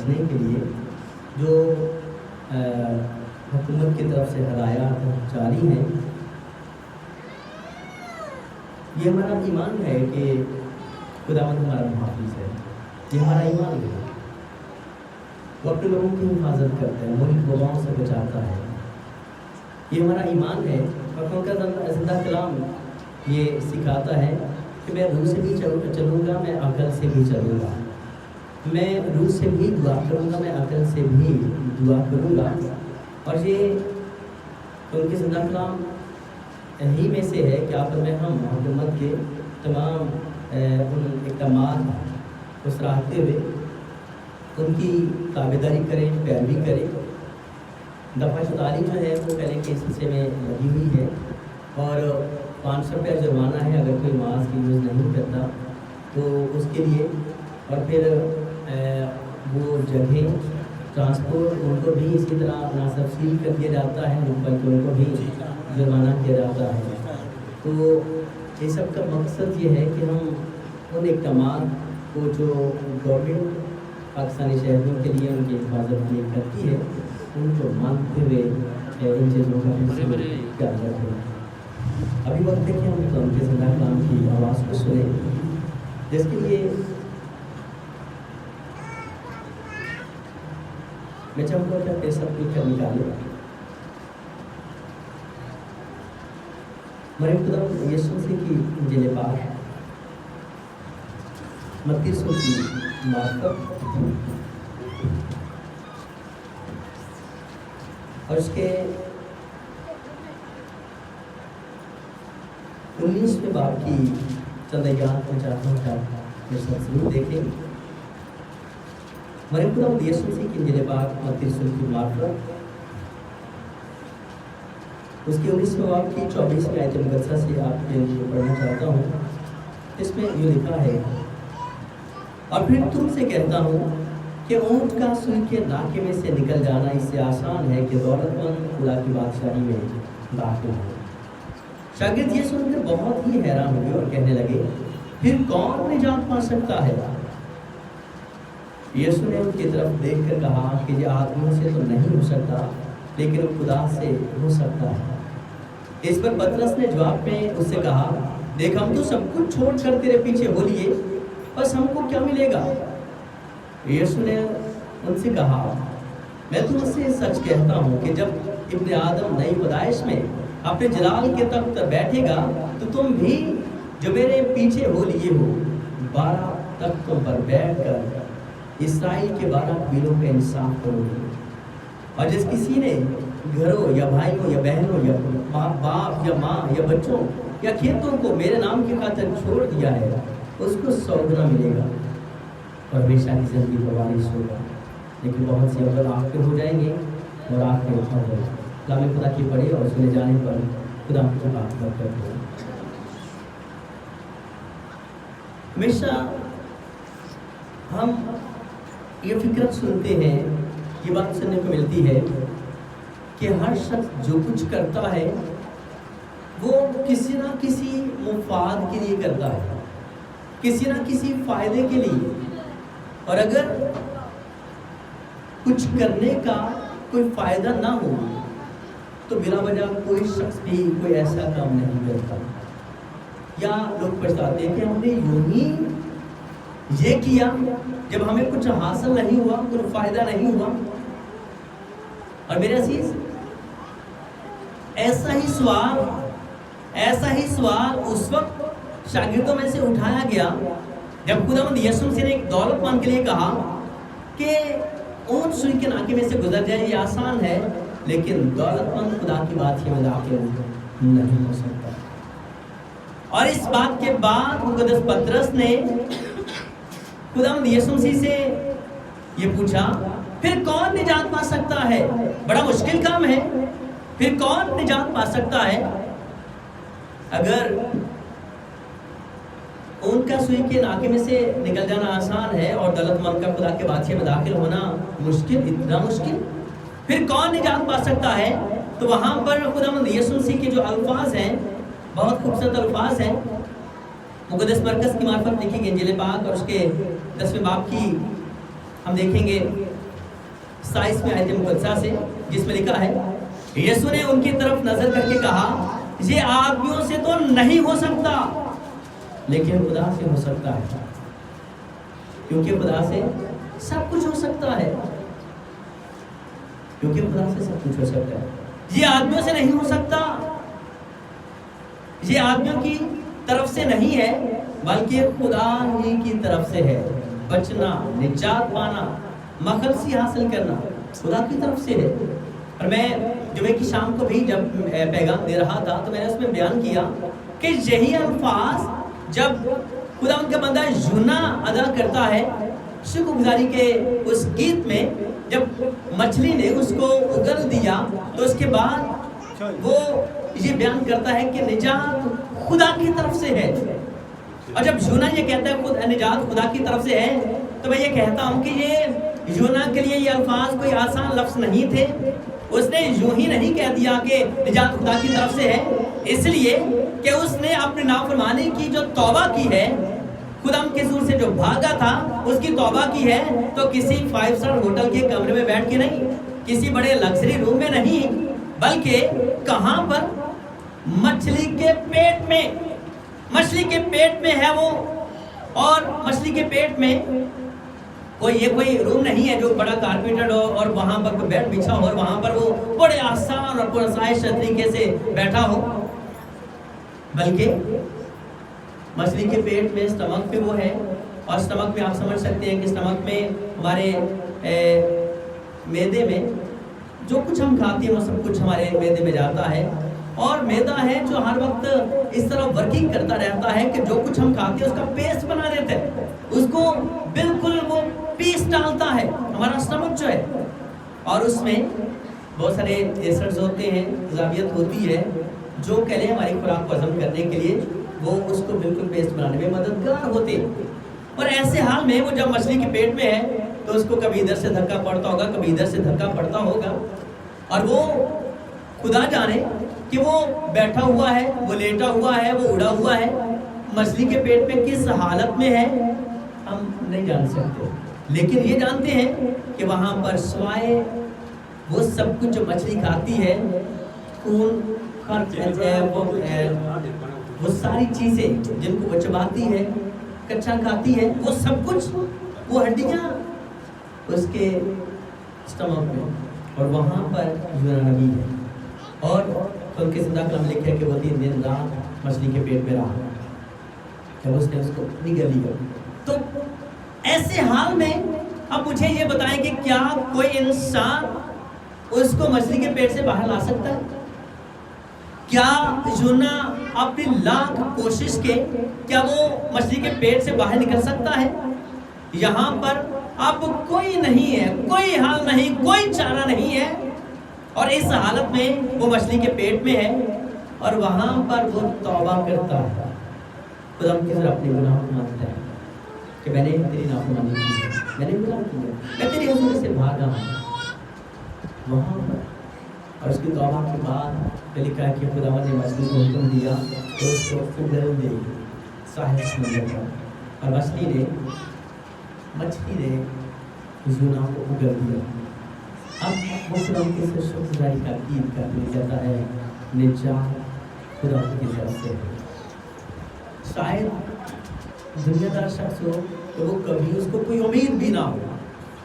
بچنے کے لیے جو حکومت کی طرف سے ہدایات جاری ہیں، یہ ہمارا ایمان ہے کہ خداوند ہمارا محافظ ہے، یہ ہمارا ایمان ہے، وہ اپنے لوگوں کی حفاظت کرتا ہے، ملک وباؤں سے بچاتا ہے، یہ ہمارا ایمان ہے۔ اور ان کا زندہ کلام یہ سکھاتا ہے کہ میں روح سے بھی چلوں گا، میں عقل سے بھی چلوں گا، میں روح سے بھی دعا کروں گا، میں عقل سے بھی دعا کروں گا۔ اور یہ ان کے زندہ کلام ہی میں سے ہے کہ آپ میں ہم حکومت کے تمام ان اقدامات کو سراہتے ہوئے ان کی تابعداری کریں، پیروی کریں۔ دفعہ 44 جو ہے وہ پہلے کے سلسلے میں لگی ہوئی ہے اور 500 روپیہ جرمانہ ہے اگر کوئی ماسک یوز نہیں کرتا تو اس کے لیے، اور پھر وہ جگہیں ٹرانسپورٹ ان کو بھی اسی طرح مناسب سیل کر دیا جاتا ہے، بلکہ ان کو بھی جرمانہ کیا جاتا ہے۔ تو یہ سب کا مقصد یہ ہے کہ ہم ان اقدامات کو جو گورنمنٹ پاکستانی شہریوں کے لیے ان کی حفاظت کے لیے کرتی ہے ان کو مانتے ہوئے ان چیزوں کا کیا کرتے ہیں۔ ابھی وقت ہے کہ ہم ان کے زندہ کلام کی آواز کو سنیں، جس کے لیے میں چاہوں گا کہ آپ سب کچھ نکالے۔ ہمارے خدا یسوع مسیح کی انجیل پاک متی کی معرفت اور اس کے 19ویں باب کی چند آیات میں چاہتا ہوں کہ آپ میرے ساتھ ضرور دیکھیں۔ ہمارے خدا یسوع مسیح کی انجیل پاک متی کی معرفت اس کے 19ویں باب کی 24ویں آیت مقدسہ سے آپ کے لیے پڑھنا چاہتا ہوں۔ اس میں یہ لکھا ہے، اور پھر تم سے کہتا ہوں کہ اونٹ کا سوئی کے ناکے میں سے نکل جانا اس سے آسان ہے کہ دولت مند خدا کی بادشاہی میں داخل ہو۔ شاگرد یہ سن کر بہت ہی حیران ہوئے اور کہنے لگے، پھر کون نجات پا سکتا ہے؟ یسوع نے ان کی طرف دیکھ کر کہا کہ یہ آدمیوں سے تو نہیں ہو سکتا لیکن خدا سے ہو سکتا ہے۔ اس پر پطرس نے جواب میں اس سے کہا، دیکھ ہم تو سب کچھ چھوڑ کر تیرے پیچھے ہو لیے، بس ہم کو کیا ملے گا؟ یسوع نے ان سے کہا، میں تم سے سچ کہتا ہوں کہ جب ابن آدم نئی پیدائش میں اپنے جلال کے تخت پر بیٹھے گا تو تم بھی جو میرے پیچھے ہو لیے ہو 12 تختوں پر بیٹھ کر اسرائیل کے 12 قبیلوں کا انصاف کرو گے۔ اور جس کسی نے گھروں یا بھائیوں یا بہنوں یا باپ یا ماں یا بچوں یا کھیتوں کو میرے نام کی خاطر چھوڑ دیا ہے اس کو 100 گنا ملے گا اور ہمیشہ کی زندگی کا وارث ہوگا۔ لیکن بہت سے اول آخر ہو جائیں گے اور آخر اٹھا ہوگا۔ کلام خدا کی پڑھے اور سنے جانے پر خدا کی بات کرتے ہو۔ ہمیشہ ہم یہ فکرت سنتے ہیں، یہ بات سننے کو ملتی ہے کہ ہر شخص جو کچھ کرتا ہے وہ کسی نہ کسی مفاد کے لیے کرتا ہے، کسی نہ کسی فائدے کے لیے، اور اگر کچھ کرنے کا کوئی فائدہ نہ ہو تو بلا وجہ کوئی شخص بھی کوئی ایسا کام نہیں کرتا۔ یا لوگ پچھتاتے ہیں کہ ہم نے یوں ہی یہ کیا جب ہمیں کچھ حاصل نہیں ہوا، کوئی فائدہ نہیں ہوا۔ اور میرے عزیز، ایسا ہی سوال اس وقت شاگردوں میں سے اٹھایا گیا جب خداوند یسوع مسیح نے ایک دولت مند کے لیے کہا کہ اونٹ سوئی کے ناکے میں سے گزر جائے، یہ آسان ہے، لیکن دولت مند خدا کی بادشاہی میں داخل نہیں ہو سکتا۔ اور اس بات کے بعد مقدس پطرس نے خداوند یسوع مسیح سے یہ پوچھا، پھر کون نجات پا سکتا ہے؟ بڑا مشکل کام ہے، پھر کون نجات پا سکتا ہے؟ اگر اونٹ کا سوئی کے ناکے میں سے نکل جانا آسان ہے اور دولت مند کا خدا کے بادشاہی میں داخل ہونا مشکل، اتنا مشکل، پھر کون نجات پا سکتا ہے؟ تو وہاں پر خداوند یسوع مسیح کے جو الفاظ ہیں بہت خوبصورت الفاظ ہیں۔ مقدس مرکز کی معرفت لکھی گئی انجیل پاک اور اس کے 10ویں باب کی ہم دیکھیں گے 27वें आयत मुकद्दसा से, जिसमें लिखा है, यीशु ने उनकी तरफ नजर करके कहा, ये आदमियों से तो नहीं हो सकता, लेकिन खुदा से हो सकता है, क्योंकि खुदा से सब कुछ हो सकता है, क्योंकि खुदा से सब कुछ हो सकता है। ये आदमियों से नहीं हो सकता, ये आदमियों की तरफ से नहीं है, बल्कि खुदा ही की तरफ से है। बचना, निजात पाना, मखलसी हासिल करना खुदा की तरफ से है। और मैं जुमे की शाम को भी जब पैगाम दे रहा था तो मैंने उसमें बयान किया कि यही अल्फाज जब खुदा उनका बंदा यूना अदा करता है शुक्रगुजारी के उस गीत में, जब मछली ने उसको उगल दिया तो उसके बाद वो ये बयान करता है कि निजात खुदा की तरफ से है। और जब यूना ये कहता है खुद निजात खुदा की तरफ से है, तो मैं ये कहता हूँ कि ये यूना के लिए ये अल्फाज कोई आसान लफ्ज नहीं थे। उसने यूं ही नहीं कह दिया कि निजात खुदा की तरफ से है, इसलिए कि उसने अपनी नाफरमानी की जो तौबा की है, खुदा के हुजूर से जो भागा था उसकी तौबा की है, तो किसी 5 स्टार होटल के कमरे में बैठ के नहीं, किसी बड़े लग्जरी रूम में नहीं, बल्कि कहां पर? मछली के पेट में। मछली के पेट में है वो, और मछली के पेट में कोई रूम नहीं है जो बड़ा कारपेटेड हो और वहां पर कोई बेड बिछा हो और वहां पर वो बड़े आसान और पुरसाइश तरीके से बैठा हो, बल्कि मछली के पेट में स्टमक पे वो है। और स्टमक में आप समझ सकते हैं कि स्टमक में हमारे मैदे में जो कुछ हम खाते हैं वो सब कुछ हमारे मैदे में जाता है, और मैदा है जो हर वक्त इस तरह वर्किंग करता रहता है कि जो कुछ हम खाते हैं उसका पेस्ट बना देता है, उसको बिल्कुल वो पीस डालता है हमारा स्टमक जो है। और उसमें बहुत सारे एसिड्स होते हैं, ज़ाबियत होती है, जो कह लें हमारी खुराक को हजम करने के लिए वो उसको बिल्कुल पेस्ट बनाने में मददगार होते हैं। और ऐसे हाल में वो जब मछली के पेट में है तो उसको कभी इधर से धक्का पड़ता होगा, कभी इधर से धक्का पड़ता होगा, और वो खुदा जाने कि वो बैठा हुआ है, वो लेटा हुआ है, वो उड़ा हुआ है, मछली के पेट में किस हालत में है हम नहीं जान सकते, लेकिन ये जानते हैं कि वहां पर स्वाय वो सब कुछ जो मछली खाती है, खून, वो सारी चीजें जिनको वो चबाती है, कच्चा खाती है, वो सब कुछ, वो हड्डियां उसके स्टमक में, और वहां पर यूना नबी है। और उनके जिंदा कलम लिखे है कि वो 3 दिन रात मछली के पेट में रहा, जब उसने उसको निगल लिया। तो ऐसे हाल में अब मुझे ये बताएं कि क्या कोई इंसान उसको मछली के पेट से बाहर ला सकता है? क्या यूना अपनी लाख कोशिश के क्या वो मछली के पेट से बाहर निकल सकता है? यहाँ पर अब कोई नहीं है, कोई हाल नहीं, कोई चारा नहीं है, और इस हालत में वो मछली के पेट में है और वहां पर वो तौबा करता है, खुदा की तरफ अपने गुनाह को मानता है कि मैंने तेरी नाफरमानी की है, मैंने गुनाह किया, मैं तेरे हुजूर से भागा वहां पर। और उसकी तौबा के बाद लिखा है कि खुदा ने मछली को हुक्म दिया तो उसको उगल दे साहिल समंदर पर, और मछली ने यूना को उगल दिया। अब वो खुदा की शुक्रगुजारी का गीत करने जाता है, निजात खुदा की तरफ से है। शायद दुनियादार शख्स हो तो वो कभी उसको कोई उम्मीद भी ना हो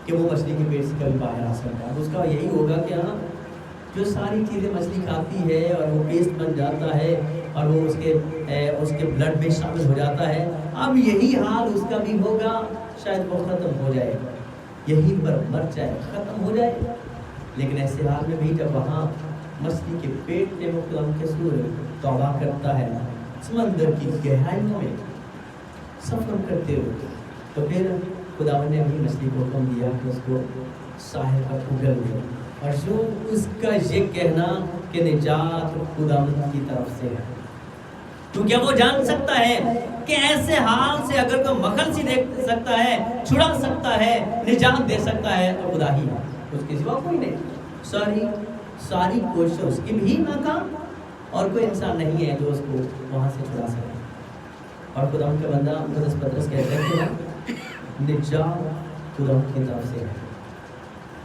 कि वो मछली के पेट से कभी बाहर आ सकता है। उसका यही होगा कि हाँ, जो सारी चीज़ें मछली खाती है और वो पेस्ट बन जाता है और वो उसके ब्लड में शामिल हो जाता है, अब यही हाल उसका भी होगा, शायद वो ख़त्म हो जाए, यहीं पर मर जाए, ख़त्म हो जाए। लेकिन ऐसे हाल में भी जब वहाँ मछली के पेट में वो खुदा के सूर तौबा करता है, समंदर की गहराइयों में सफ़र करते हुए, तो फिर खुदा ने भी मछली को हुक्म दिया कि उसको साहिल पर उगल दे। और जो उसका ये कहना कि निजात खुदा की तरफ से है, तो क्या वो जान सकता है कि ऐसे हाल से अगर कोई मखलसी दे सकता है, छुड़ा सकता है, निजात दे सकता है, तो खुदा ही है, उसके सिवा कोई नहीं। सारी कोशिश उसकी भी नाकाम, और कोई इंसान नहीं है जो उसको वहां से छुड़ा सके। और खुदा के बंदा पतरस कहते हैं कि निजात खुदा की तरफ से है,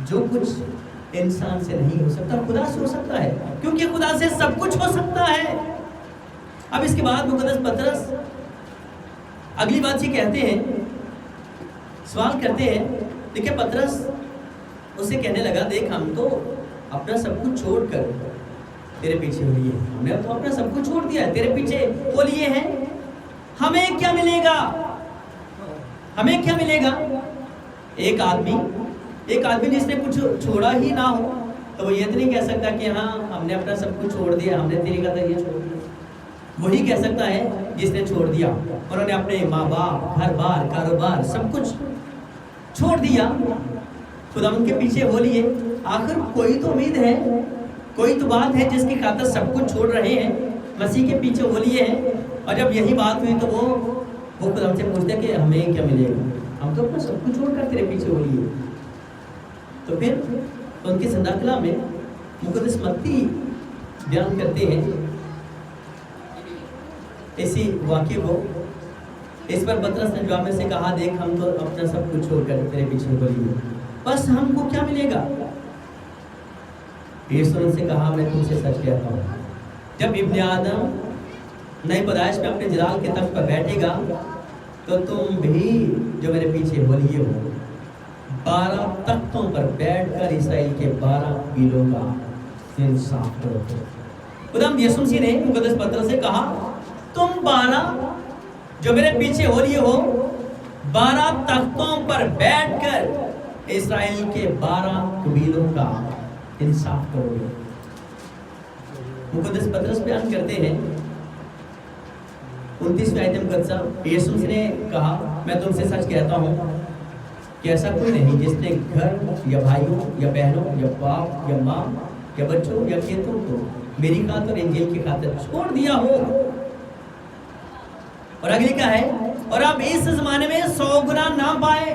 जो कुछ इंसान से नहीं हो सकता खुदा से हो सकता है, क्योंकि खुदा से सब कुछ हो सकता है। अब इसके बाद मुकद्दस पतरस अगली बात ये कहते हैं, सवाल करते हैं। देखिए पतरस उससे कहने लगा, देख हम तो अपना सब कुछ छोड़कर तेरे पीछे हो लिए, हमने तो अपना सब कुछ छोड़ दिया है, तेरे पीछे हो लिए हैं, हमें क्या मिलेगा, हमें क्या मिलेगा। एक आदमी जिसने कुछ छोड़ा ही ना हो तो वो ये तो नहीं कह सकता कि हाँ हमने अपना सब कुछ छोड़ दिया, हमने तेरी कदर ये छोड़ दिया। वही कह सकता है जिसने छोड़ दिया, उन्होंने अपने माँ बाप, घर बार, कारोबार सब कुछ छोड़ दिया, खुदा उनके पीछे हो लिए। आखिर कोई तो उम्मीद है, कोई तो बात है जिसकी खातिर सब कुछ छोड़ रहे हैं, मसीह के पीछे हो लिए हैं। और जब यही बात हुई तो वो खुदा से पूछते कि हमें क्या मिलेगा, हम तो अपना सब कुछ छोड़कर तेरे पीछे हो लिए। तो फिर उनकी ज़िंदगी में मुकद्दस मत्ती बयान करते हैं इसी वाक्य को। इस पर पतरस ने जवाब में से कहा, देख हम तो अपना सब कुछ छोड़कर तेरे पीछे हो लिए, बस हमको क्या मिलेगा। यीशु ने उनसे कहा, मैं तुमसे सच कहता हूँ, जब इब्ने आदम नई पैदाइश में अपने जलाल के तख्त पर बैठेगा तो तुम भी जो मेरे पीछे हो लिए हो 12 तख्तों पर बैठकर इसराइल के 12 कबीलों का इंसाफ करोगे। खुदा यीशु मसीह ने मुकद्दस पतरस से कहा, तुम 12 जो मेरे पीछे हो लिए हो 12 तख्तों पर बैठकर इसराइल के 12 कबीलों का इंसाफ करोगे। मुकद्दस पतरस बयान करते हैं 29वें आयत मुकद्दसा, यीशु मसीह ने कहा, मैं तुमसे सच कहता हूँ कि ऐसा कोई नहीं जिसने घर या भाइयों या बहनों या बाप या माँ या बच्चों या खेतों को मेरी खातिर और इंजील की खातिर छोड़ दिया हो। और अगली क्या है, और अब इस जमाने में 100 गुना ना पाए,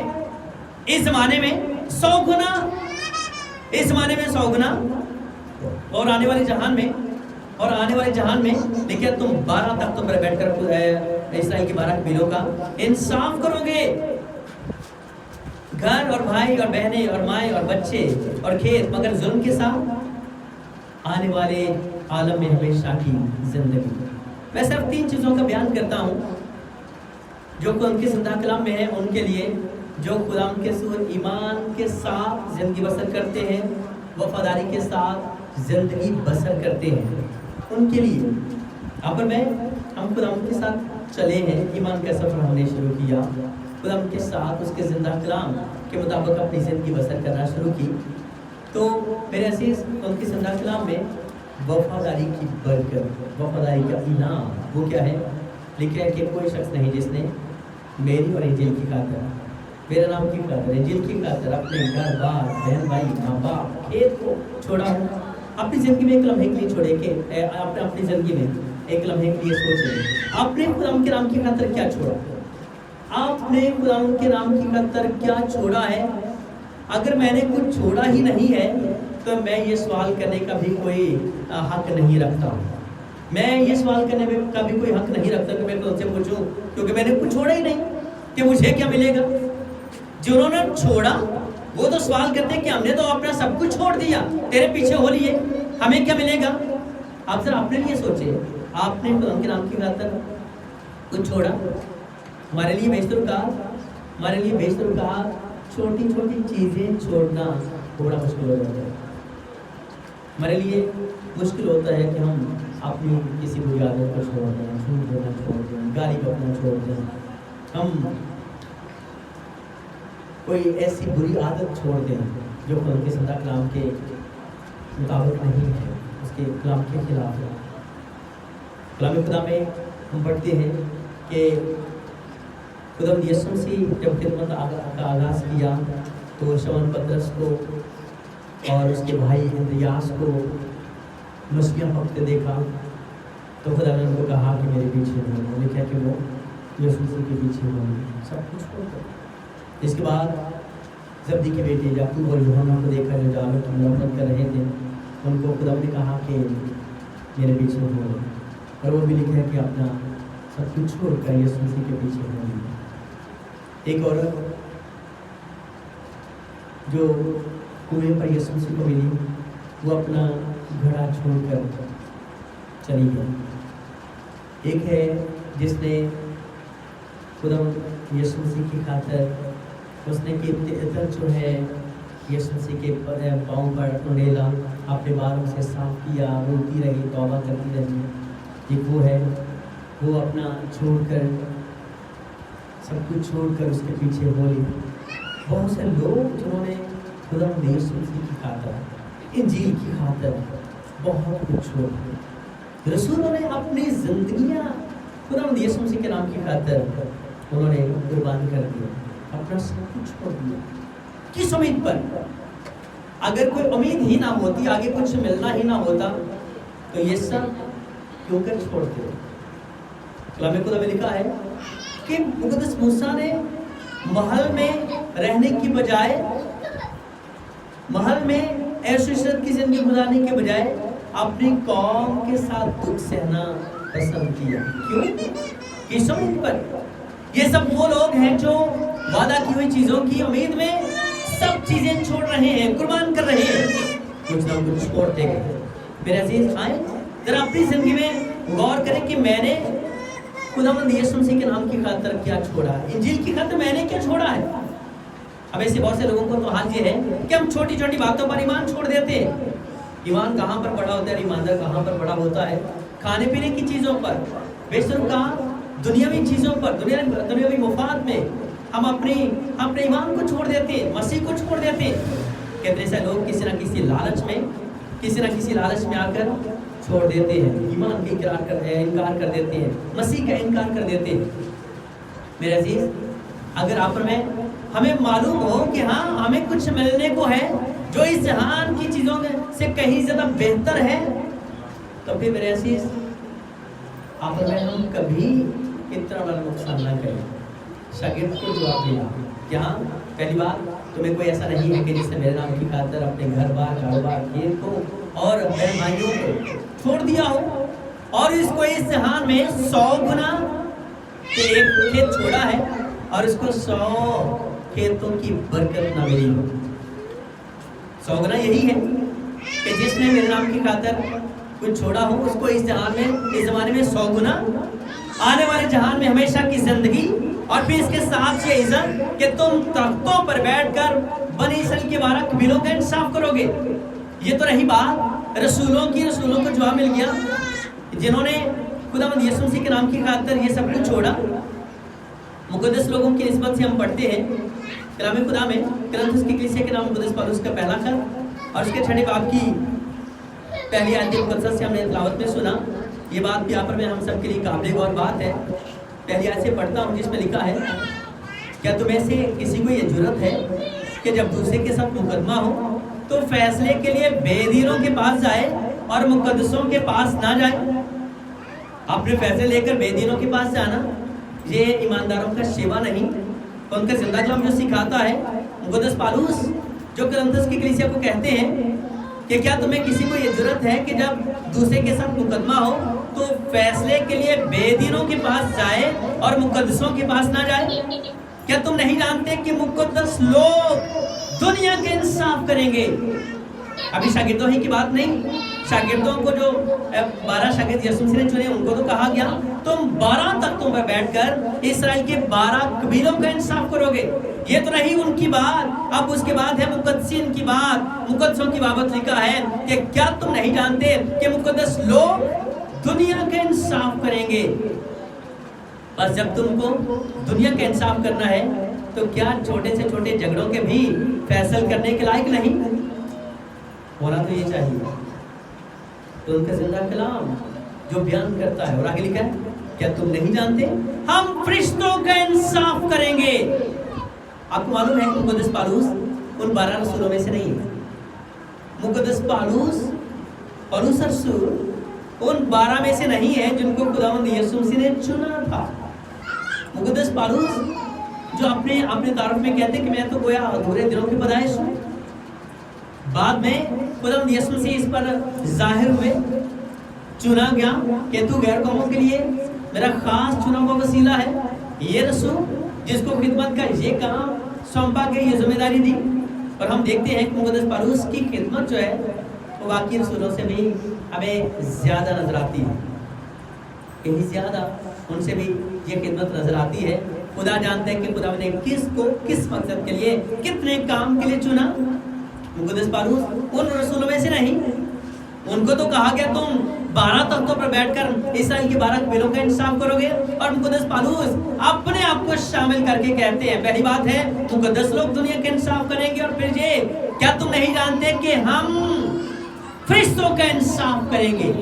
इस जमाने में 100 गुना, इस जमाने में 100 गुना, और आने वाले जहान में देखिए तुम 12 तख्तों पर बैठकर इसराइल के 12 कबीलों का इंसाफ करोगे। घर और भाई और बहनें और माएँ और बच्चे और खेत, मगर जुल्म के साथ आने वाले आलम में हमेशा की जिंदगी। मैं सिर्फ 3 चीज़ों का बयान करता हूँ जो उनके ज़िंदा कलाम में है, उनके लिए जो खुदा के सूर ईमान के साथ ज़िंदगी बसर करते हैं, वफादारी के साथ ज़िंदगी बसर करते हैं, उनके लिए। अब हम खुदा के साथ चले हैं, ईमान का सफ़र हमने शुरू किया, खुदा के साथ उसके ज़िंदा कलाम के मुताबिक अपनी ज़िंदगी बसर करना शुरू की। तो मेरे अजीज़, उनके ज़िंदा कलाम में वफादारी की बरकत, वफादारी का इनाम वो क्या है, लिखा है कि कोई शख्स नहीं जिसने मेरी और इंजील की खातिर, मेरे नाम की खातिर, इंजील की खातिर अपने घर बार, बहन भाई, माँ बाप, खेत को छोड़ा हो। अपनी ज़िंदगी में एक लम्हे के लिए छोड़े कि अपनी ज़िंदगी में एक लम्हे के लिए सोचें, आपने खुदा के नाम की खातिर क्या छोड़ा, आपने खुदा के नाम की खातिर क्या छोड़ा है। अगर मैंने कुछ छोड़ा ही नहीं है तो मैं ये सवाल करने का भी कोई हक नहीं रखता हूँ, मैं ये सवाल करने में का भी कोई हक नहीं रखता कि मैं उनसे पूछूं, क्योंकि मैंने कुछ छोड़ा ही नहीं कि मुझे क्या मिलेगा। जिन्होंने छोड़ा वो तो सवाल करते हैं कि हमने तो अपना सब कुछ छोड़ दिया, तेरे पीछे हो लिए, हमें क्या मिलेगा। आप सर अपने लिए सोचिए, आपने उनके नाम की खातिर कुछ छोड़ा। हमारे लिए बेशतर का छोटी छोटी चीज़ें छोड़ना थोड़ा मुश्किल हो जाता है। हमारे लिए मुश्किल होता है कि हम अपनी किसी बुरी आदत को छोड़ दें, झूठ बोलना छोड़ दें, गाली बकना छोड़ दें, हम कोई ऐसी बुरी आदत छोड़ दें जो उनके ज़िंदा कलाम के मुताबिक नहीं है, उसके कलाम के खिलाफ है। कलाम खुदा में हम पढ़ते हैं कि खुदा यीशु मसीह जब खिदमत का आगाज़ किया तो शमौन पतरस को और उसके भाई इंद्रियास को मछलियाँ पकड़ते देखा, तो खुदा ने उनको कहा कि मेरे पीछे हो। उन्होंने क्या कि वो यीशु मसीह के पीछे हो सब कुछ छोड़कर। इसके बाद जब्दी के बेटे याकूब और यूहन्ना को देखा जो जालों की मरम्मत कर रहे थे, उनको खुदा ने कहा कि मेरे पीछे हो, और वो भी लिखा है कि अपना सब कुछ छोड़कर यीशु मसीह के पीछे हो। एक औरत जो कुएं पर यीशु मसीह को मिली, वो अपना घड़ा छोड़कर चली गई। एक है जिसने खुदा यीशु मसीह की खातर उसने कीमती इत्र जो है यीशु मसीह के पाँव पर उंडेला, अपने बालों से साफ किया, रोती रही, तौबा करती रही। एक वो है, वो अपना छोड़कर, सब कुछ छोड़कर उसके पीछे बोली। बहुत से लोग जिन्होंने खुदा यीशु मसीह की खातर, इंजील की खातर बहुत कुछ छोड़ दिया। रसूलों ने अपनी जिंदगियां खुदा यीशु मसीह के नाम की खातर उन्होंने कुर्बान कर दिया, अपना सब कुछ छोड़ दिया। किस उम्मीद पर? अगर कोई उम्मीद ही ना होती, आगे कुछ मिलना ही ना होता, तो ये सब क्यों कर छोड़ते? कलाम खुदा में लिखा है कि मुकद्दस मूसा ने महल में रहने की बजाय, महल में ऐशो-इशरत की जिंदगी गुजारने के बजाय अपनी कौम के साथ दुख सहना पसंद किया। क्यों? किस उम्मीद पर? ये सब वो लोग हैं जो वादा की हुई चीजों की उम्मीद में सब चीजें छोड़ रहे हैं, कुर्बान कर रहे हैं, कुछ ना कुछ छोड़ते गए। मेरे अजीज, आए जरा अपनी जिंदगी में गौर करें कि मैंने खुदावंद यीशु मसीह के नाम की खातिर क्या छोड़ा है, इंजील की खातिर मैंने क्या छोड़ा है। अब ऐसे बहुत से लोगों को तो हाल ये है कि हम छोटी छोटी बातों पर ईमान छोड़ देते हैं। ईमान कहाँ पर बड़ा होता है, ईमानदार कहाँ पर बड़ा होता है? खाने पीने की चीजों पर, बेशर्म कहाँ दुनियावी चीजों पर, दुनियावी मुफाद में हम अपने ईमान को छोड़ देते हैं, मसीह को छोड़ देते हैं। कहते ऐसे लोग किसी ना किसी लालच में आकर छोड़ देते हैं, ईमान का इनकार कर देते हैं, मसीह का इनकार कर देते हैं। मेरे अजीज, अगर आप में हमें मालूम हो कि हाँ हमें कुछ मिलने को है जो इस जहान की चीजों से कहीं ज्यादा बेहतर है, तो फिर मेरे अजीज आप में हम कभी इतना बड़ा नुकसान ना करें। शागिर्द को जवाब दिया कि हाँ, पहली बात तुम्हें कोई ऐसा नहीं है कि जिसने मेरे नाम की खातिर अपने घर बार, कारोबार, खेत को और बहन भाइयों को छोड़ दिया हो, और इसको इस जहान में 100 गुना के एक खेत छोड़ा है और इसको 100 खेतों की बरकत ना मिली हो। 100 गुना यही है कि जिसने मेरे नाम की खातिर कुछ छोड़ा हो, उसको इस जहान में, इस जमाने में 100 गुना, आने वाले जहान में हमेशा की जिंदगी, और फिर इसके साथ ये इज्जत कि तुम तख्तों पर बैठकर बनी इसराइल के 12 कबीलों का इंसाफ करोगे। ये तो रही बात रसूलों को जवाब मिल गया जिन्होंने खुदावंद यीशु मसीह के नाम की खातिर ये सब कुछ छोड़ा। मुकद्दस लोगों की निस्बत से हम पढ़ते हैं कलाम खुदा में, कुरिन्थियों की कलीसिया के नाम मुकद्दस पौलुस का पहला खत और उसके 6 बाब की पहली आयत मुकद्दस से हमने तिलावत में सुना। ये बात यहाँ पर में हम सबके लिए काबिल गौर बात है। पहली आयत से पढ़ता हूँ जिसमें लिखा है, क्या तुम्हें से किसी को ये जरूरत है कि जब दूसरे के साथ मुकदमा हो तो फैसले के लिए बेदीनों के पास जाए और मुकद्दसों के पास ना जाए? अपने फैसले लेकर बेदीनों के पास जाना ये ईमानदारों का सेवा नहीं। उनका जिंदा कलाम जो सिखाता है मुकद्दस पौलुस जो कुरिन्थियों की कलीसिया को कहते हैं कि क्या तुम्हें किसी को ये जरूरत है कि जब दूसरे के साथ मुकदमा हो तो फैसले के लिए बेदीनों के पास जाए और मुकद्दसों के पास ना जाए? क्या तुम नहीं जानते कि मुकद्दस लोग दुनिया के इंसाफ करेंगे? अभी शागिर्दों ही की बात नहीं, शागिर्दों को जो 12 शागिर्द यीशु मसीह ने चुने उनको तो कहा गया तुम 12 तख्तों पर बैठकर इस्राएल के 12 कबीलों का इंसाफ करोगे। ये तो नहीं उनकी बात, अब उसके बाद है मुकद्दसीन की बात। मुकद्दसों की बाबत लिखा है कि क्या तुम नहीं जानते कि मुकद्दस लोग दुनिया का इंसाफ करेंगे? बस जब तुमको दुनिया का इंसाफ करना है तो क्या छोटे से छोटे झगड़ों के भी फैसला करने के लायक नहीं होना तो ये चाहिए। तो उनका जिंदा कलाम जो बयान करता है, और आगे लिखा है, क्या तुम नहीं जानते हम फरिश्तों का इंसाफ करेंगे? आपको मालूम है कि मुकद्दस पौलुस उन 12 रसूलों में से नहीं है। मुकद्दस पौलुस रसूल उन 12 में से नहीं है जिनको खुदावंद यीशु मसीह ने चुना था। मुकद्दस पौलुस जो अपने तारुफ में कहते कि मैं तो गोया अधूरे दिनों की पैदाइश हूँ, बाद में खुदावंद यीशु मसीह इस पर जाहिर हुए, चुना गया कि तू गैर कौमों के लिए मेरा खास चुना हुआ वसीला है। ये रसूल जिसको खिदमत का ये काम सौंपा के ये जिम्मेदारी दी, और हम देखते हैं कि मुक़द्दस पौलुस की खिदमत जो है वो बाकी रसूलों से भी हमें ज़्यादा नजर आती है, कहीं ज़्यादा उनसे भी ये खिदमत नजर आती है। खुदा जानते हैं कि खुदा ने किसको किस मकसद के लिए कितने काम के लिए चुना। मुक़द्दस पौलुस उन रसूलों में से नहीं, उनको तो कहा गया तुम 12 तख्तों पर बैठकर इस्राएल के 12 कबीलों का इंसाफ करोगे, और मुक़द्दस पौलुस अपने आप को शामिल करके कहते हैं, पहली बात है मुक़द्दस लोग दुनिया के इंसाफ करेंगे, और फिर ये क्या तुम नहीं जानते कि हम फरिश्तों का इंसाफ करेंगे।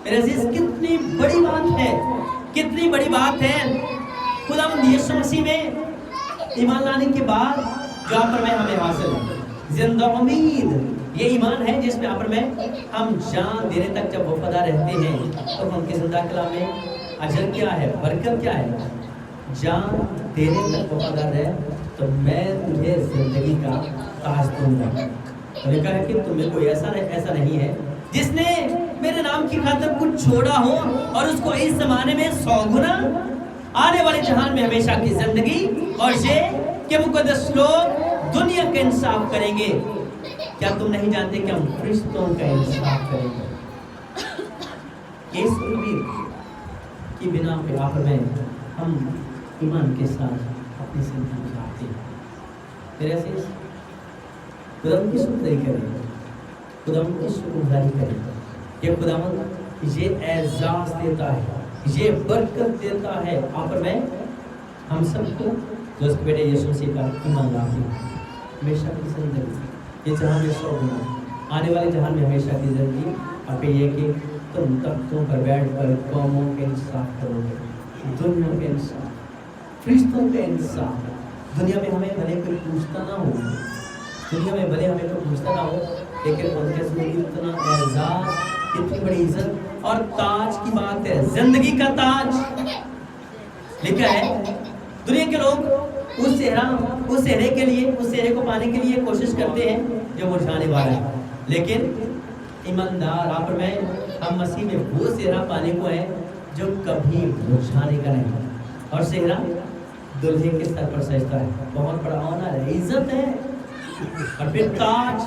मेरे अजीज, कितनी बड़ी बात है, कितनी बड़ी बात है। खुदावंद यीशु मसीह में ईमान लाने के बाद जो आप पर मैं हमें हासिल है जिंदा उम्मीद, ये ईमान है जिसमें आप पर मैं हम जान देने तक जब वफादार रहते हैं तो उनके जिंदा कलाम में अजर क्या है, बरकत क्या है। जान देने तक वफादार रहे तो मैं तुझे जिंदगी का ताज दूंगा। लिखा है कि तुम्हें कोई ऐसा नहीं है जिसने मेरे नाम की खातिर कुछ छोड़ा हो और उसको इस जमाने में 100 गुना, आने वाले जहान में हमेशा की जिंदगी, और ये कि मुक़द्दस लोग दुनिया का इंसाफ करेंगे। क्या तुम नहीं जानते कि हम फरिश्तों का इंसाफ करेंगे। इस उम्मीद की बिना पे आप में हम ईमान के साथ अपनी जिंदगी गुजारते हैं। मेरे अजीज, खुदावंद की शुक्रिया करें, खुदावंद की शुक्रगुजारी करें कि खुदावंद ये एजाज देता है, ये बरकत देता है आप में हम सबको जो उसके बेटे यीशु मसीह का ईमान लाते हैं। हमेशा की जिंदगी, ये जहां में 100 गुना, आने वाले जहां में हमेशा की जिंदगी। अब ये कि तुम तख्तों पर बैठकर कौमों के इंसाफ करोगे, दुनिया के इंसाफ, फरिश्तों के इंसाफ। दुनिया में हमें भले कोई पूछता ना हो, दुनिया में भले हमें कोई पूछता ना हो, लेकिन उनके से इतना एजाज, इतनी बड़ी इज्जत और ताज की बात है, जिंदगी का ताज। लिखा है दुनिया के लोग उस सेहरे के लिए, उस सेहरे को पाने के लिए कोशिश करते हैं जो मुरझाने वाला है, लेकिन ईमानदार आप में हम मसीह में वो सेहरा पाने को है जो कभी मुरझाने का नहीं। और सेहरा दुल्हे के सर पर सजता है, बहुत बड़ा ऑनर है, इज्जत है। और फिर ताज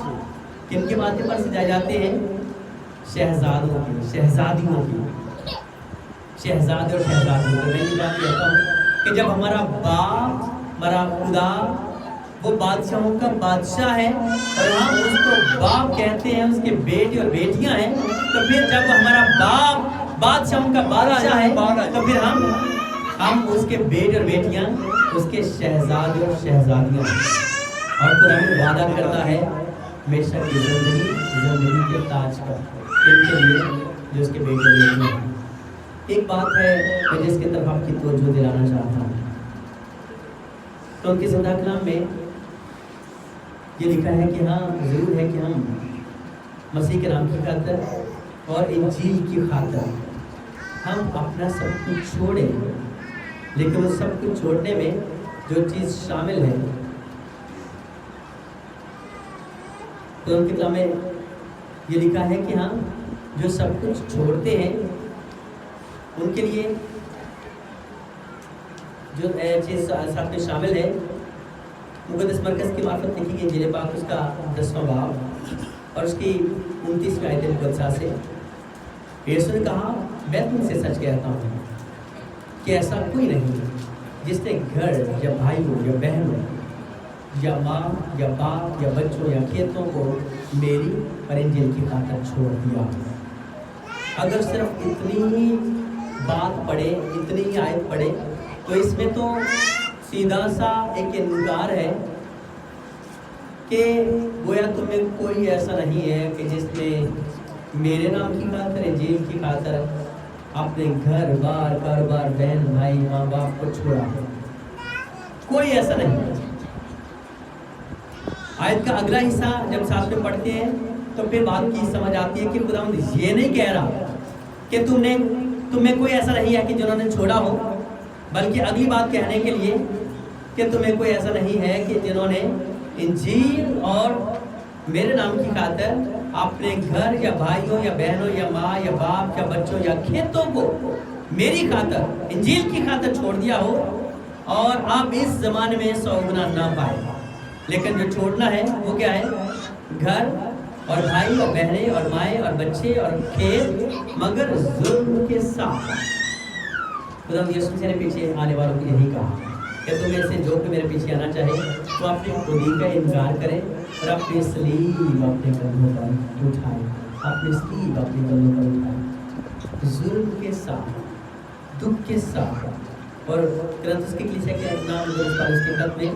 किनके माथे पर सजाए जाते हैं? शहजादों की, शहजादियों की, शहजादे और शहजादियों की। मैं ये बात कहता हूँ कि जब हमारा बाप, हमारा खुदा वो बादशाहों का बादशाह है और हम उसको बाप कहते हैं, उसके बेटे और बेटियां हैं, तो फिर जब हमारा बाप बादशाहों का बादशाह है तो फिर हम उसके बेटे और बेटियां उसके शहजादे और शहजादियां हैं। और कुरान वादा करता है हमेशा की जिंदगी के ताज का इनके लिए जो उसके बेटे और बेटियां हैं। एक बात है मैं जिसके तरफ आपकी तवज्जो दिलाना चाहता हूँ, तो उनके ज़िंदा कलाम में ये लिखा है कि हाँ ज़रूर है कि हम मसीह के नाम की खातिर और इंजील की खातिर हम अपना सब कुछ छोड़ें, लेकिन वो सब कुछ छोड़ने में जो चीज़ शामिल है, तो उनके कलाम में ये लिखा है कि हाँ जो सब कुछ छोड़ते हैं उनके लिए जो चीज़ साथ में शामिल है, मुक़द्दस मरकज़ की मार्फत लिखी गई इंजील पाक उसका 10वां बाब और उसकी 29वीं आयत मुक़द्दसा से यीशु ने कहा, मैं तुमसे सच कहता हूँ कि ऐसा कोई नहीं जिसने घर या भाइयों या बहनों या माँ या बाप या बच्चों या खेतों को मेरी और इंजील की खातिर छोड़ दिया। अगर सिर्फ इतनी ही बात पढ़े, इतनी ही आयत पढ़े, तो इसमें तो सीधा सा एक इनकार है कि गोया तुम्हें कोई ऐसा नहीं है कि जिसने मेरे नाम की खातिर, इंजील की खातिर अपने घर बार कारोबार, बहन भाई, माँ बाप को छोड़ा। कोई ऐसा नहीं। आयत का अगला हिस्सा जब साथ में पढ़ते हैं तो फिर बात की समझ आती है कि खुदावंद ये नहीं कह रहा कि तुम्हें कोई ऐसा नहीं है कि जिन्होंने छोड़ा हो, बल्कि अगली बात कहने के लिए कि तुम्हें कोई ऐसा नहीं है कि जिन्होंने इंजील और मेरे नाम की खातिर अपने घर या भाइयों या बहनों या माँ या बाप या बच्चों या खेतों को मेरी खातिर, इंजील की खातिर छोड़ दिया हो और आप इस जमाने में 100 गुना ना पाए। لیکن جو چھوڑنا ہے وہ کیا ہے؟ گھر اور بھائی اور بہنیں اور مائیں اور بچے اور کھیت، مگر ظلم کے ساتھ۔ خدا یسوع مسیح نے پیچھے آنے والوں کو یہی کہا کہ تم میں سے جو کہ میرے پیچھے آنا چاہے تو اپنی خودی کا انکار کرے اور اپنی صلیب اپنے کندھوں پر اٹھائے، اپنی صلیب اپنے کندھوں پر اٹھائے، ظلم کے ساتھ، دکھ کے ساتھ۔ اور کرنتھس کی کلیسیا کے نام پالس کے خط میں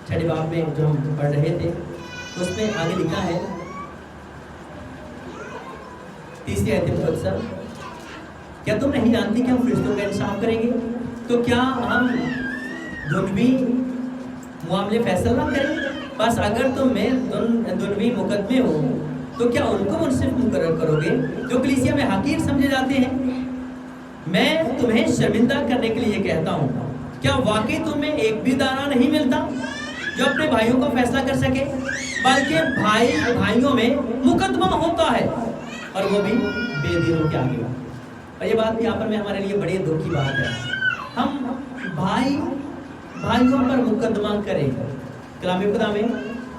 6 باب میں جو ہم پڑھ رہے تھے اس میں آگے لکھا ہے 30 آیت مقدسہ، کیا تم نہیں جانتی کہ ہم فرشتوں کا انصاف کریں گے؟ تو کیا ہم دنوی معاملے فیصلہ نہ کریں؟ بس اگر تم میں دنوی مقدمے ہو تو کیا ان کو منصف مقرر کرو گے جو کلیسیا میں حقیر سمجھے جاتے ہیں؟ میں تمہیں شرمندہ کرنے کے لیے کہتا ہوں، کیا واقعی تم میں ایک بھی دانہ نہیں ملتا جو اپنے بھائیوں کو فیصلہ کر سکے؟ بلکہ بھائیوں میں مقدمہ ہوتا ہے اور وہ بھی بے دینوں کے آگے۔ اور یہ بات یہاں پر میں ہمارے لیے بڑی دکھ کی بات ہے، ہم بھائیوں پر مقدمہ کریں۔ کلام خدا میں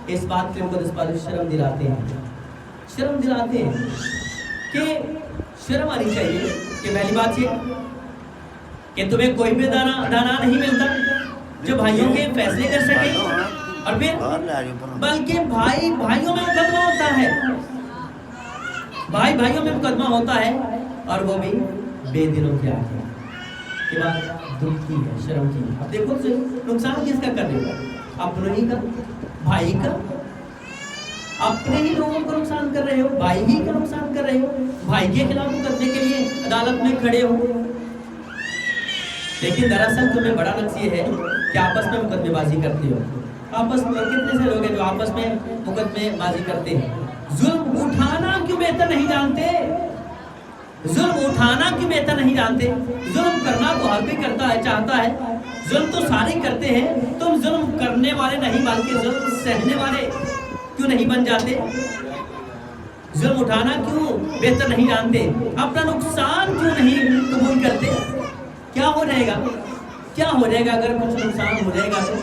اس بات کے مقدس پالس شرم دلاتے ہیں کہ شرم آنی چاہیے کہ پہلی بات یہ کہ تمہیں کوئی بھی دانہ نہیں ملتا جو بھائیوں کے فیصلے کر سکے، اور پھر بلکہ بھائیوں میں مقدمہ ہوتا ہے، بھائیوں میں مقدمہ ہوتا ہے اور وہ بھی بے دلوں کے آگے۔ یہ بات دکھ کی ہے، شرم کی ہے۔ اب دیکھو نقصان کس کا کرنے کا؟ اپنے ہی کا، بھائی کا، اپنے ہی لوگوں کو نقصان کر رہے ہو، بھائی ہی کا نقصان کر رہے ہو، بھائی کے خلاف مقدمے کے لیے عدالت میں کھڑے ہو۔ لیکن دراصل تمہیں بڑا نقص یہ ہے کہ آپس میں مقدمے بازی کرتے ہو۔ آپس میں کتنے سے لوگ ہیں جو آپس میں مقدمے بازی کرتے ہیں؟ ظلم اٹھانا کیوں بہتر نہیں جانتے؟ ظلم اٹھانا کیوں بہتر نہیں جانتے؟ ظلم کرنا تو ہر کوئی کرتا ہے، چاہتا ہے، ظلم تو سارے کرتے ہیں، تم ظلم کرنے والے نہیں بلکہ ظلم سہنے والے کیوں نہیں بن جاتے؟ ظلم اٹھانا کیوں بہتر نہیں جانتے؟ اپنا نقصان کیوں نہیں قبول کرتے؟ کیا ہو جائے گا اگر کچھ نقصان ہو جائے گا تو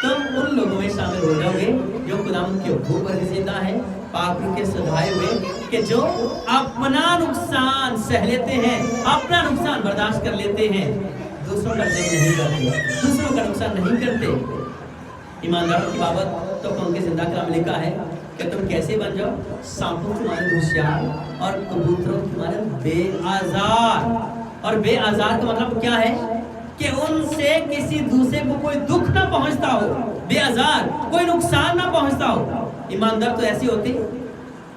تم ان لوگوں میں شامل ہو جاؤ گے جو خداوند کے حقوق پر زندہ ہیں، پاک روح کے سدھائے ہوئے، کہ جو اپنا نقصان سہ لیتے ہیں، اپنا نقصان برداشت کر لیتے ہیں، دوسروں کا نہیں کرتے، دوسروں کا نقصان نہیں کرتے۔ ایمانداروں کی بابت تو ان کے زندہ کلام میں لکھا ہے کہ تم کیسے بن جاؤ؟ سانپوں کی مانند ہوشیار اور کبوتروں کی مانند بے آزار۔ اور بے آزار کا مطلب کیا ہے؟ کہ ان سے کسی دوسرے کو کوئی دکھ نہ پہنچتا ہو، بے آزار، کوئی نقصان نہ پہنچتا ہو۔ ایماندار تو ایسے ہوتے۔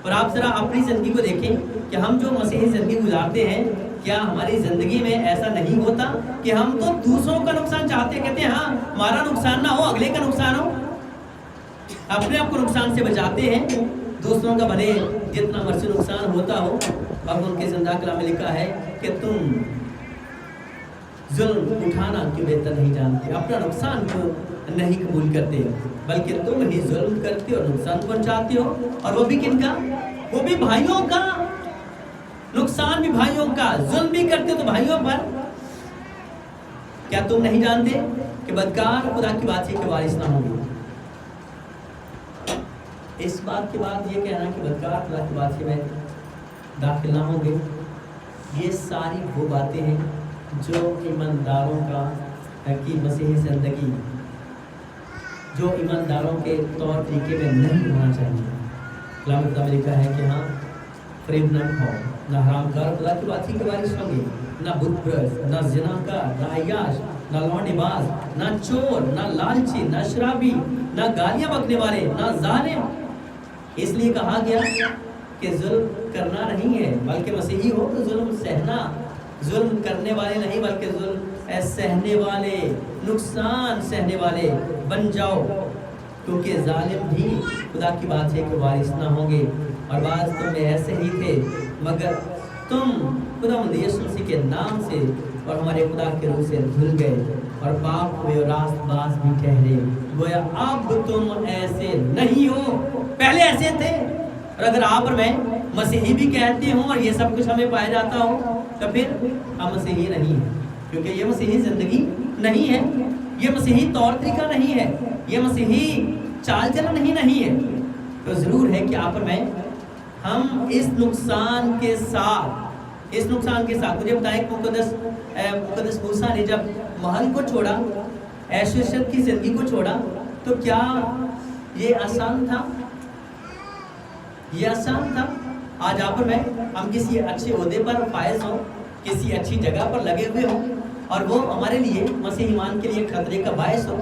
اور آپ ذرا اپنی زندگی کو دیکھیں کہ ہم جو مسیحی زندگی گزارتے ہیں، کیا ہماری زندگی میں ایسا نہیں ہوتا کہ ہم تو دوسروں کا نقصان چاہتے، کہتے ہیں ہاں ہمارا نقصان نہ ہو، اگلے کا نقصان ہو، اپنے آپ کو نقصان سے بچاتے ہیں، دوسروں کا بھلے جتنا مرضی نقصان ہوتا ہو۔ اور ان کے زندہ کلام میں لکھا ہے کہ تم ظلم اٹھانا کیوں بہتر نہیں جانتے، اپنا نقصان کیوں نہیں قبول کرتے، بلکہ تم ہی ظلم کرتے اور نقصان پہنچاتے ہو، اور وہ بھی کن کا؟ وہ بھی بھائیوں کا، نقصان بھی بھائیوں کا، ظلم بھی کرتے تو بھائیوں پر۔ کیا تم نہیں جانتے کہ بدکار خدا کی بادشاہی کے وارث نہ ہوں گے؟ اس بات کے بعد یہ کہنا کہ بدکار خدا کی بادشاہی میں داخل نہ ہوں گے، یہ ساری وہ باتیں ہیں جو ایمانداروں کی مسیحی زندگی، جو ایمانداروں کے طور طریقے میں نہیں ہونا چاہیے۔ کلام خدا میں لکھا ہے کہ ہاں فریب نہ کھاؤ، نہ حرام کار خدا کی بادشاہی کے وارث ہوں گے، نہ بت پرست، نہ زناکار، نہ عیاش، نہ لونڈے باز، نہ چور، نہ لالچی، نہ شرابی، نہ گالیاں بکنے والے، نہ ظالم۔ اس لیے کہا گیا کہ ظلم کرنا نہیں ہے، بلکہ مسیحی ہو تو ظلم سہنا، ظلم کرنے والے نہیں بلکہ ظلم سہنے والے، نقصان سہنے والے بن جاؤ، کیونکہ ظالم بھی خدا کی بادشاہی کے وارث نہ ہوں گے۔ اور بعض تم میں ایسے ہی تھے، مگر تم خداوند یسوع مسیح کے نام سے اور ہمارے خدا کے روح سے دھل گئے اور پاک ہوئے اور راست باز بھی ٹھہرے۔ گویا اب تم ایسے نہیں ہو، پہلے ایسے تھے۔ اور اگر آپ اور میں مسیحی بھی کہتے ہوں اور یہ سب کچھ ہمیں پایا جاتا ہو تو پھر ہم مسیحی نہیں ہیں، کیونکہ یہ مسیحی زندگی نہیں ہے، یہ مسیحی طور طریقہ نہیں ہے، یہ مسیحی चाल चलन ही नहीं है, तो जरूर है कि आप और मैं हम इस नुकसान के साथ मुझे बताएं कि मुकद्दस मूसा ने जब महल को छोड़ा, ऐशो की जिंदगी को छोड़ा, तो क्या ये आसान था? ये आसान था? आज आप और मैं हम किसी अच्छे ओहदे पर फायज हों, किसी अच्छी जगह पर लगे हुए हों और वो हमारे लिए मसीह ईमान के लिए खतरे का बायस हो,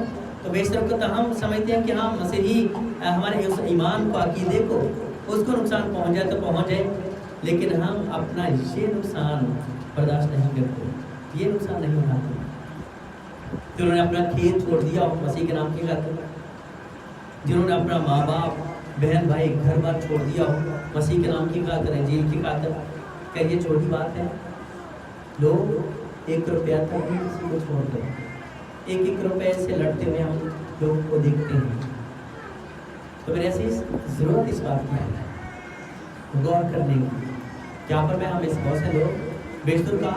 तो बेशक तो हम समझते हैं कि हाँ मसीही हमारे उस ईमान को, अकीदे को, उसको नुकसान पहुंच जाए तो पहुंच जाए, लेकिन हम अपना ये नुकसान बर्दाश्त नहीं करते, ये नुकसान नहीं उठाते। जिन्होंने अपना खेत छोड़ दिया मसीह के नाम की खातिर, जिन्होंने अपना माँ बाप, बहन भाई, घर बार छोड़ दिया हो मसीह के नाम की खातिर, इंजील की खातिर, क्या ये छोटी बात है? लोग 1 रुपया तक भी किसी को छोड़ दें, 1-1 रुपये से लड़ते हुए हम लोगों को देखते हैं। तो मेरे ऐसी ज़रूरत इस बात की है गौर करने की, क्या पर मैं हम इस बहुत से लोग बेशतर का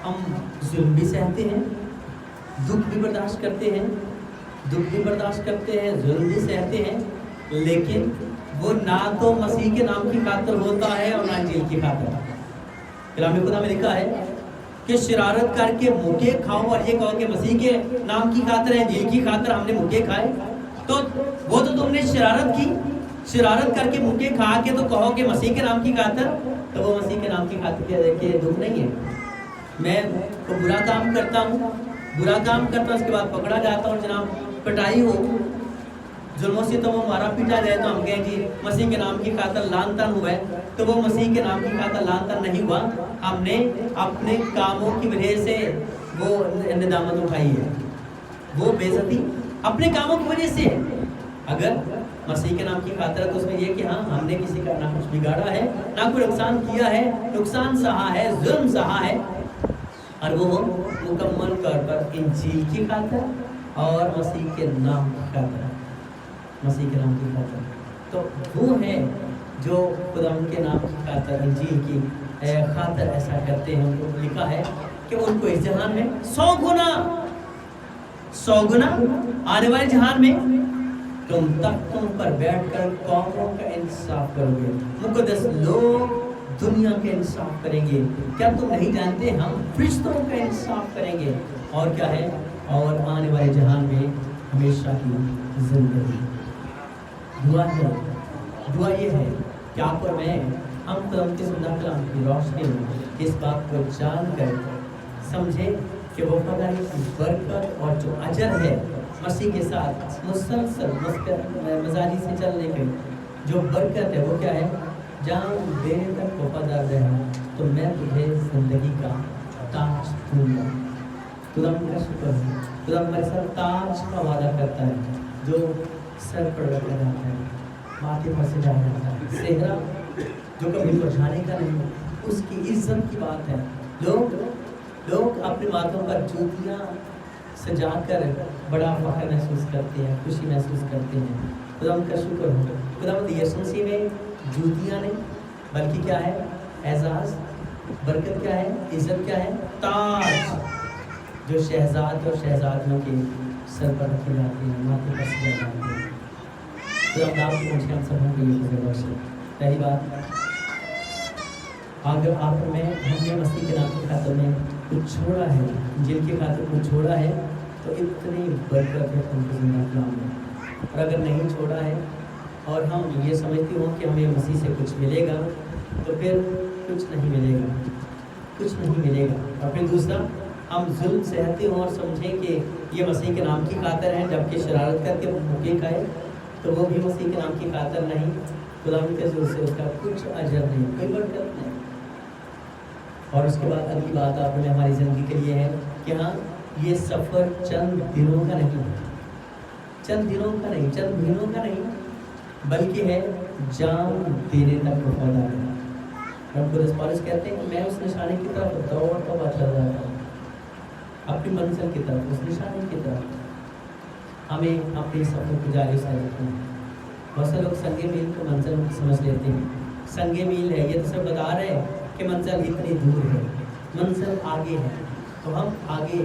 हम जुल्म भी सहते हैं, दुख भी बर्दाश्त करते हैं, जुल्म भी सहते हैं, लेकिन वो ना तो मसीह के नाम की खातिर होता है और ना इंजील की खातिर। कलाम खुदा में लिखा है कि शरारत करके मुक्के खाओ और ये कहो कि मसीह के नाम की खातिर है, इंजील की खातिर हमने मुक्के खाए, तो वो तो तुमने शरारत की, शरारत करके मुक्के खा के तो कहो कि मसीह के नाम की खातिर, तो वो मसीह के नाम की खातिर के दुख नहीं है। मैं तो बुरा काम करता हूँ, उसके बाद पकड़ा जाता हूँ, जनाब पिटाई हो, जुल्मों से तो वो मारा पीटा जाए तो हम कहें जी मसीह के नाम की खातिर लान तान हुआ है, तो वो मसीह के नाम की खातिर लान तान नहीं हुआ, हमने अपने कामों की वजह से वो निदामत उठाई है, वो बेइज्जती अपने कामों की वजह से है। अगर मसीह के नाम की खातिर तो उसमें ये कि हाँ हमने किसी का ना कुछ बिगाड़ा है, ना कोई नुकसान किया है, नुकसान सहा है, जुल्म सहा है, और वो मुकम्मल तौर पर इंजील की खातिर और मसीह के नाम की खातिर, तो वो है जो खुदा उनके नाम की खातिर, इंजील की खातिर ऐसा करते हैं। उनको लिखा है कि उनको इस जहान में 100 गुना आने वाले जहान में तुम तख्तों पर बैठकर कौमों का इंसाफ करोगे। मुकद्दस लोग दुनिया के इंसाफ करेंगे। क्या तुम नहीं जानते हम फरिश्तों का इंसाफ करेंगे? और क्या है? और आने वाले जहान में हमेशा की जिंदगी। दुआ ये है कि आप और मैं हम तो उनके सुंदर कलाम की रोशनी में इस बात को जानकर समझें कि वफादारी की बरकत और जो अजर है मसीह के साथ मुसलसल मजाजी से चलने की जो बरकत है वो क्या है? जान देने तक वफादार रहना तो मैं तुझे जिंदगी का ताज दूंगा। खुदा का शुक्र है, खुदा हमारे साथ ताज का वादा करता है जो सर पर रखा जाता है, माथे पर से जाया जाता है, सेहरा जो कभी पहुँचाने का नहीं, उसकी इज्जत की बात है। लोग अपने माथों पर जूतियाँ सजाकर बड़ा फख्र महसूस करते हैं, खुशी महसूस करते हैं। खुदा का शुक्र हो, खुदावंद यीशु मसीह में जूतियाँ नहीं बल्कि क्या है? एजाज़, बरकत क्या है? इज्जत क्या है? ताज जो शहजाद और शहजादियों के सर पर रखे जाते हैं, माथे पर सजाए जाते हैं। खुदा आपको मुझे हम सबों के लिए बख्शे। पहली बात, अगर आप में हमने मसीह के नाम की खातिर में कुछ छोड़ा है, इंजील की खातिर कुछ छोड़ा है, तो इतनी बरकत है उनके ज़िंदगी में। और अगर नहीं छोड़ा है और हम ये समझते हो कि हमें मसीह से कुछ मिलेगा, तो फिर कुछ नहीं मिलेगा। और फिर दूसरा, हम जुल्म सहते हो और समझें कि ये मसीह के नाम की खातिर है, जबकि शरारत करके मुक्के खाए तो वो भी मसीह के नाम की खातिर नहीं, खुदा के ज़ोर से उसका कुछ अजर नहीं, कोई बरकत नहीं। और उसके बाद अगली बात आप में हमारी ज़िंदगी के लिए है कि हाँ ये सफ़र चंद दिनों का नहीं, चंद महीनों का नहीं, बल्कि है जान देने तक वफादार है। मुकद्दस पौलुस कहते हैं कि मैं उस निशाने की तरफ दौड़ता चल रहा था, अपनी मंजिल की तरफ, उस निशाने की तरफ। हमें अपने सफ़र को जारी से रखना है। बहुत से लोग संगे मील को मंजिल समझ लेते हैं, संगे मील है, ये तो सब बता रहे हैं कि मंजिल इतनी दूर है, मंजिल आगे है, तो हम आगे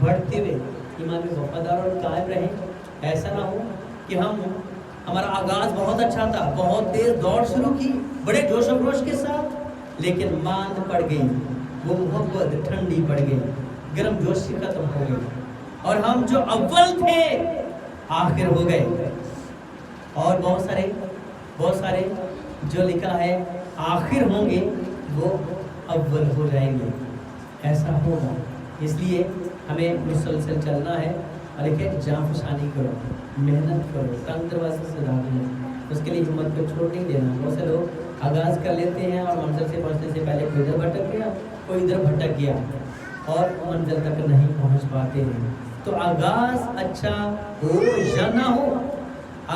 बढ़ते हुए ईमान में वफादार और कायम रहें। ऐसा ना हो कि हम हमारा आगाज बहुत अच्छा था, बहुत तेज दौड़ शुरू की बड़े जोश और खरोश के साथ, लेकिन मांद पड़ गई, वो मोहब्बत ठंडी पड़ गई, गर्म जोशी खत्म हो गई, और हम जो अव्वल थे आखिर हो गए। और बहुत सारे जो लिखा है आखिर होंगे वो अव्वल हो जाएंगे, ऐसा होगा। इसलिए हमें मुसलसल चलना है। और देखिए जांफशानी करो, मेहनत करो, तंग दरवाजे से दाखिल हो, उसके लिए हिम्मत को छोड़ नहीं देना। बहुत से लोग आगाज़ कर लेते हैं और मंजिल से पहुंचने से पहले कोई इधर भटक गया, कोई इधर भटक गया और मंजिल तक नहीं पहुंच पाते हैं। तो आगाज़ अच्छा हो या ना हो,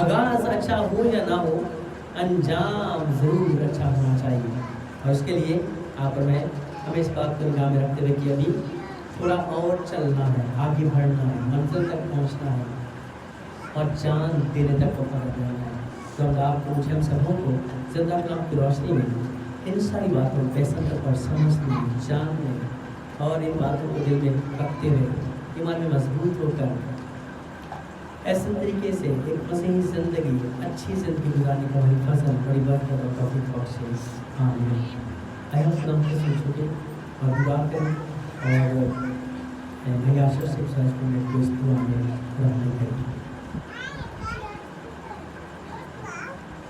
आगाज़ अच्छा हो या ना हो, अंजाम ज़रूर अच्छा होना चाहिए। और उसके लिए यहाँ पर मैं हमें इस बात को निगाह में रखते हुए कि अभी थोड़ा और चलना है, आगे बढ़ना है, मंजिल तक पहुँचना है और चाँद देने तक को पहुँचना है। तो आपको मुझे हम सबों को ज़िंदा कलाम की रोशनी में इन सारी बातों को बेसब्री पर समझने, जानने और इन बातों को दिल में रखते हुए ईमान में मजबूत होकर ऐसे तरीके से एक मसीही ज़िंदगी, अच्छी ज़िंदगी गुजारने का बड़ी फजल, बड़ी बरकत और तौफीक बख्शे। आमीन। आइए हम खुदा से सुन चुके और दुआ करें और भैया आशीष से को मैं दुआ में रहने करें।